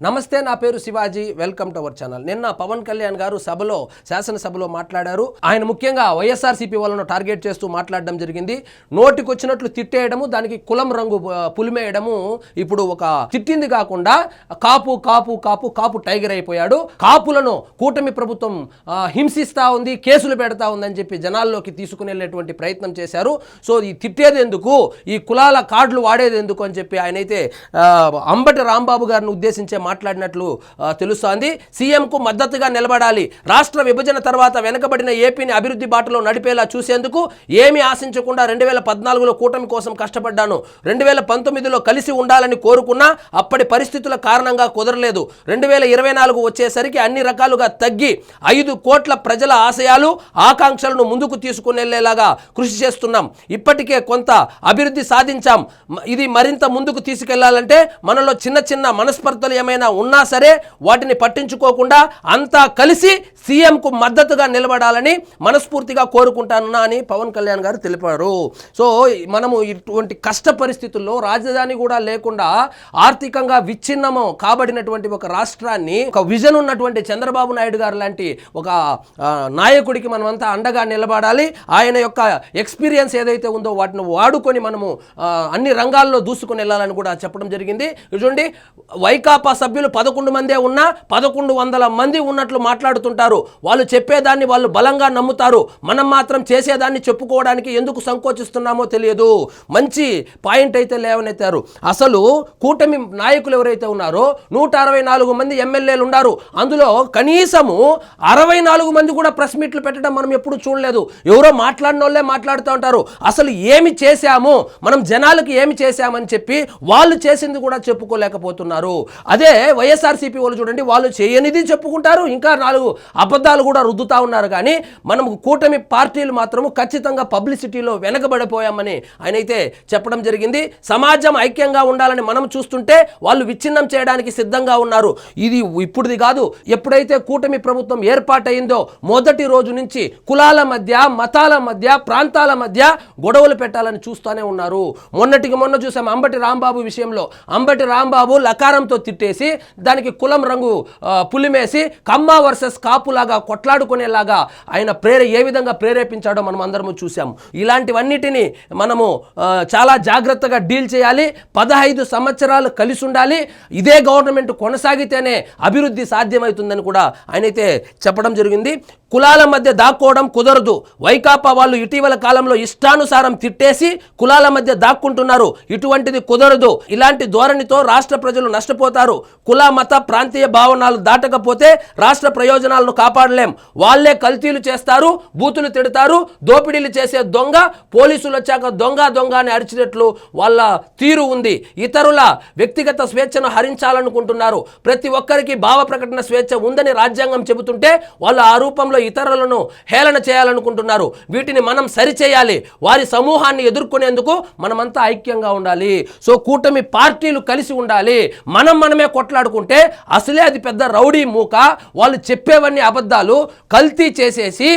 నమస్తే, నా పేరు Shivaji. Welcome to our channel. నిన్న పవన్ కళ్యాణ్ గారు శాసనసభలో మాట్లాడారు. ఆయన ముఖ్యంగా వైఎస్ఆర్సీపీ వాళ్ళను టార్గెట్ చేస్తూ మాట్లాడడం జరిగింది. నోటికొచ్చినట్లు తిట్టేయడము, దానికి కులం రంగు పులిమేయడము. ఇప్పుడు ఒక తిట్టింది కాకుండా కాపు కాపు కాపు కాపు టైగర్ అయిపోయాడు. కాపులను కూటమి ప్రభుత్వం హింసిస్తా ఉంది, కేసులు పెడతా ఉందని చెప్పి జనాల్లోకి తీసుకునేటువంటి ప్రయత్నం చేశారు. సో ఈ తిట్టేది ఎందుకు, ఈ కులాల కార్డులు వాడేది ఎందుకు అని చెప్పి ఆయనైతే అంబటి రాంబాబు గారిని ఉద్దేశించే మాట్లాడినట్లు తెలుస్తోంది. సీఎంకు మద్దతుగా నిలబడాలి, రాష్ట్ర విభజన తర్వాత వెనుకబడిన ఏపీని అభివృద్ధి బాటలో నడిపేలా చూసేందుకు ఏమీ ఆశించకుండా 2014లో కూటమి కోసం కష్టపడ్డాను. 2019లో కలిసి ఉండాలని కోరుకున్నా అప్పటి పరిస్థితుల కారణంగా కుదరలేదు. 2024 వచ్చేసరికి అన్ని రకాలుగా తగ్గి 5 కోట్ల ప్రజల ఆశయాలు ఆకాంక్షలను ముందుకు తీసుకునేలాగా కృషి చేస్తున్నాం. ఇప్పటికే కొంత అభివృద్ధి సాధించాం. ఇది మరింత ముందుకు తీసుకెళ్లాలంటే మనలో చిన్న చిన్న మనస్పర్ధలు ఏమైనా ఉన్నా సరే వాటిని పట్టించుకోకుండా అంతా కలిసి సీఎంకు మద్దతుగా నిలబడాలని మనస్ఫూర్తిగా కోరుకుంటాను అని పవన్ కళ్యాణ్ గారు తెలిపారు. సో మనము ఇటువంటి కష్ట పరిస్థితుల్లో రాజధాని కూడా లేకుండా ఆర్థికంగా విచ్ఛిన్నము కాబడినటువంటి ఒక రాష్ట్రాన్ని ఒక విజన్ ఉన్నటువంటి చంద్రబాబు నాయుడు గారు లాంటి ఒక నాయకుడికి మనమంతా అండగా నిలబడాలి. ఆయన యొక్క ఎక్స్పీరియన్స్ ఏదైతే ఉందో వాటిని వాడుకొని మనము అన్ని రంగాల్లో దూసుకొని వెళ్ళాలని కూడా చెప్పడం జరిగింది. చూడండి, వైకాపా సభ్యులు 11 మందే ఉన్నా 1100 మంది ఉన్నట్లు మాట్లాడుతుంటారు. వాళ్ళు చెప్పేదాన్ని వాళ్ళు బలంగా నమ్ముతారు. మనం మాత్రం చేసేదాన్ని చెప్పుకోవడానికి ఎందుకు సంకోచిస్తున్నామో తెలియదు. మంచి పాయింట్ అయితే లేవనెత్తారు. అసలు కూటమి నాయకులు ఎవరైతే ఉన్నారో 164 మంది ఎమ్మెల్యేలు ఉన్నారు. అందులో కనీసము 64 మంది కూడా ప్రెస్ మీట్లు పెట్టడం మనం ఎప్పుడు చూడలేదు. ఎవరో మాట్లాడిన వాళ్ళే మాట్లాడుతూ ఉంటారు. అసలు ఏమి చేశాము, మనం జనాలకి ఏమి చేశామని చెప్పి వాళ్ళు చేసింది కూడా చెప్పుకోలేకపోతున్నారు. అదే వైఎస్ఆర్సీపీ వాళ్ళు చూడండి, వాళ్ళు చేయనిది చెప్పుకుంటారు, ఇంకా 4 అబద్ధాలు కూడా రుద్దుతా ఉన్నారు. కానీ మనం కూటమి పార్టీలు మాత్రము ఖచ్చితంగా పబ్లిసిటీలో వెనకబడిపోయామని ఆయన అయితే చెప్పడం జరిగింది. సమాజం ఐక్యంగా ఉండాలని మనం చూస్తుంటే వాళ్ళు విచ్ఛిన్నం చేయడానికి సిద్ధంగా ఉన్నారు. ఇది ఇప్పుడుది కాదు. ఎప్పుడైతే కూటమి ప్రభుత్వం ఏర్పాటైందో మొదటి రోజు నుంచి కులాల మధ్య, మతాల మధ్య, ప్రాంతాల మధ్య గొడవలు పెట్టాలని చూస్తూనే ఉన్నారు. మొన్నటికి మొన్న చూసాం అంబటి రాంబాబు విషయంలో. అంబటి రాంబాబు లకారంతో తిట్టేసి దానికి కులం రంగు పులిమేసి కమ్మ వర్సెస్ కాపులాగా కొట్లాడుకునేలాగా ఆయన ఏ విధంగా ప్రేరేపించాడో మనం అందరము చూసాము. ఇలాంటివన్నిటినీ మనము చాలా జాగ్రత్తగా డీల్ చేయాలి. 15 సంవత్సరాలు కలిసి ఉండాలి. ఇదే గవర్నమెంట్ కొనసాగితేనే అభివృద్ధి సాధ్యమవుతుందని కూడా ఆయనైతే చెప్పడం జరిగింది. కులాల మధ్య దాక్కోవడం కుదరదు. వైకాపా వాళ్ళు ఇటీవల కాలంలో ఇష్టానుసారం తిట్టేసి కులాల మధ్య దాక్కుంటున్నారు. ఇటువంటిది కుదరదు. ఇలాంటి ధోరణితో రాష్ట్ర ప్రజలు నష్టపోతారు. కుల, మత, ప్రాంతీయ భావనలు దాటకపోతే రాష్ట్ర ప్రయోజనాలను కాపాడలేం. వాళ్ళే కల్తీలు చేస్తారు, బూతులు తిడతారు, దోపిడీలు చేసే దొంగ పోలీసులు వచ్చాక దొంగ దొంగ అని అరిచినట్లు వాళ్ళ తీరు ఉంది. ఇతరుల వ్యక్తిగత స్వేచ్ఛను హరించాలనుకుంటున్నారు. ప్రతి ఒక్కరికి భావ ప్రకటన స్వేచ్ఛ ఉందని రాజ్యాంగం చెబుతుంటే వాళ్ళు ఆ రూపంలో ఇతరులను హేళన చేయాలనుకుంటున్నారు. వీటిని మనం సరిచేయాలి. వారి సమూహాన్ని ఎదుర్కొనేందుకు మనమంతా ఐక్యంగా ఉండాలి. సో కూటమి పార్టీలు కలిసి ఉండాలి. మనమే కొట్లాడుకుంటే అసలే అది పెద్ద రౌడీ మూక. వాళ్ళు చెప్పేవన్నీ అబద్ధాలు కల్తీ చేసేసి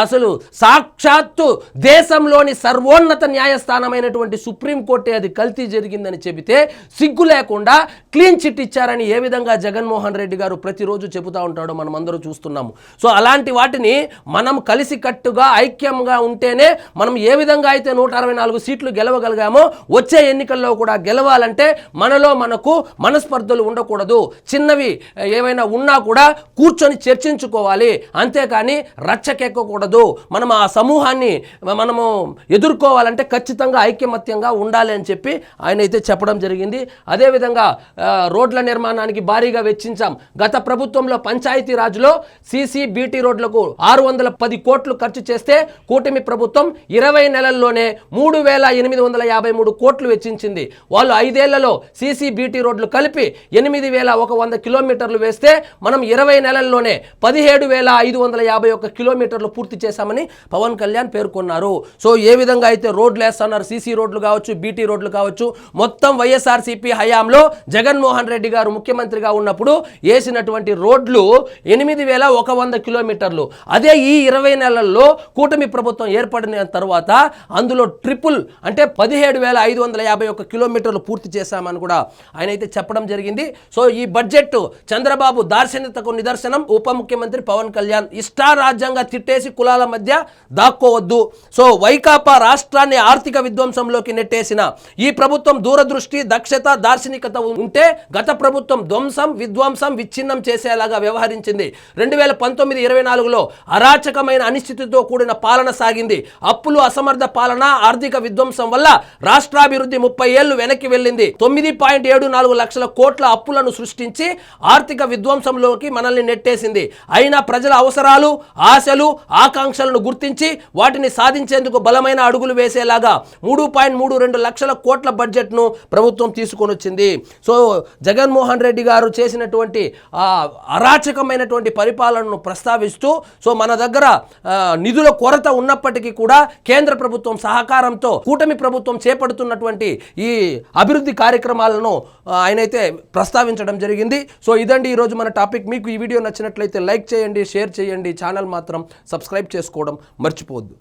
అసలు సాక్షాత్తు దేశంలోని సర్వోన్నత న్యాయస్థానమైనటువంటి సుప్రీంకోర్టే అది కల్తీ జరిగిందని చెబితే సిగ్గు లేకుండా క్లీన్ చిట్ ఇచ్చారని ఏ విధంగా జగన్మోహన్ రెడ్డి గారు ప్రతిరోజు చెబుతూ ఉంటాడో మనం అందరూ చూస్తున్నాము. సో అలాంటి వాటిని మనం కలిసికట్టుగా ఐక్యంగా ఉంటేనే మనం ఏ విధంగా అయితే 164 సీట్లు గెలవగలిగామో వచ్చే ఎన్నికల్లో కూడా గెలవాలంటే మనకు మనస్పర్ధలు ఉండకూడదు. చిన్నవి ఏవైనా ఉన్నా కూడా కూర్చొని చర్చించుకోవాలి. అంతేకాని రచ్చకెక్కకూడదు. మనం ఆ సమూహాన్ని మనము ఎదుర్కోవాలంటే ఖచ్చితంగా ఐకమత్యంగా ఉండాలి అని చెప్పి ఆయన అయితే చెప్పడం జరిగింది. అదేవిధంగా రోడ్ల నిర్మాణానికి భారీగా వెచ్చించాం. గత ప్రభుత్వంలో పంచాయతీ రాజ్లో సీసీ బీటీ రోడ్లకు 610 కోట్లు ఖర్చు చేస్తే కూటమి ప్రభుత్వం 20 నెలల్లోనే 3,853 కోట్లు వెచ్చించింది. వాళ్ళు 5 ఏళ్లలో సీసీ బీటీ రోడ్లు కలిపి 8,100 కిలోమీటర్లు వేస్తే మనం 20 నెలల్లోనే 17,551 కిలోమీటర్లు పూర్తి చేశామని పవన్ కళ్యాణ్ పేర్కొన్నారు. సో ఏ విధంగా అయితే రోడ్లు వేస్తున్నారు, సీసీ రోడ్లు కావచ్చు, బీటీ రోడ్లు కావచ్చు, మొత్తం వైఎస్ఆర్సీపీ హయాంలో జగన్మోహన్ రెడ్డి గారు ముఖ్యమంత్రిగా ఉన్నప్పుడు వేసినటువంటి రోడ్లు 8,100 కిలోమీటర్లు. అదే ఈ 20 నెలల్లో కూటమి ప్రభుత్వం ఏర్పడిన తర్వాత అందులో ట్రిపుల్ అంటే 17,551 కిలోమీటర్లు పూర్తి చేశామని కూడా ఆయన అయితే చెప్పడం జరిగింది. సో ఈ బడ్జెట్ చంద్రబాబు దార్శనికతకు నిదర్శనం. ఉప ముఖ్యమంత్రి పవన్ కళ్యాణ్ ఇష్టారాజ్యంగా తిట్టేసి కులాల మధ్య దాక్కోవద్దు. సో వైకాపా రాష్ట్రాన్ని ఆర్థిక విధ్వంసంలోకి నెట్టేసిన ఈ ప్రభుత్వం దూరదృష్టి, దక్షత, దార్శనికత ఉంటే గత ప్రభుత్వం ధ్వంసం, విధ్వంసం, విచ్ఛిన్నం చేసేలాగా వ్యవహరించింది. 2019-24లో అరాచకమైన అనిశ్చితితో కూడిన పాలన సాగింది. అప్పులు, అసమర్థ పాలన, ఆర్థిక విధ్వంసం వల్ల రాష్ట్రాభివృద్ధి 30 ఏళ్లు వెనక్కి వెళ్ళింది. 9.74 లక్షల కోట్ల అప్పులను సృష్టించి ఆర్థిక విధ్వంసంలోకి మనల్ని నెట్టేసింది. అయినా ప్రజల అవసరాలు, ఆశలు, ఆకాంక్షలను గుర్తించి వాటిని సాధించేందుకు బలమైన అడుగులు వేసేలాగా 3.32 లక్షల కోట్ల బడ్జెట్ను ప్రభుత్వం తీసుకొని వచ్చింది. సో జగన్మోహన్ రెడ్డి గారు చేసినటువంటి అరాచకమైనటువంటి పరిపాలనను ప్రస్తావిస్తూ సో మన దగ్గర నిధుల కొరత ఉన్నప్పటికీ కూడా కేంద్ర ప్రభుత్వం సహకారంతో కూటమి ప్రభుత్వం చేపడుతున్నటువంటి ఈ అభివృద్ధి కార్యక్రమాలను ఆయనైతే ప్రస్తావించడం జరిగింది. సో ఇదండి ఈరోజు మన టాపిక్. మీకు ఈ వీడియో నచ్చినట్లయితే లైక్ చేయండి, షేర్ చేయండి, ఛానల్ మాత్రం సబ్స్క్రైబ్ చేసుకోవడం మర్చిపోవద్దు.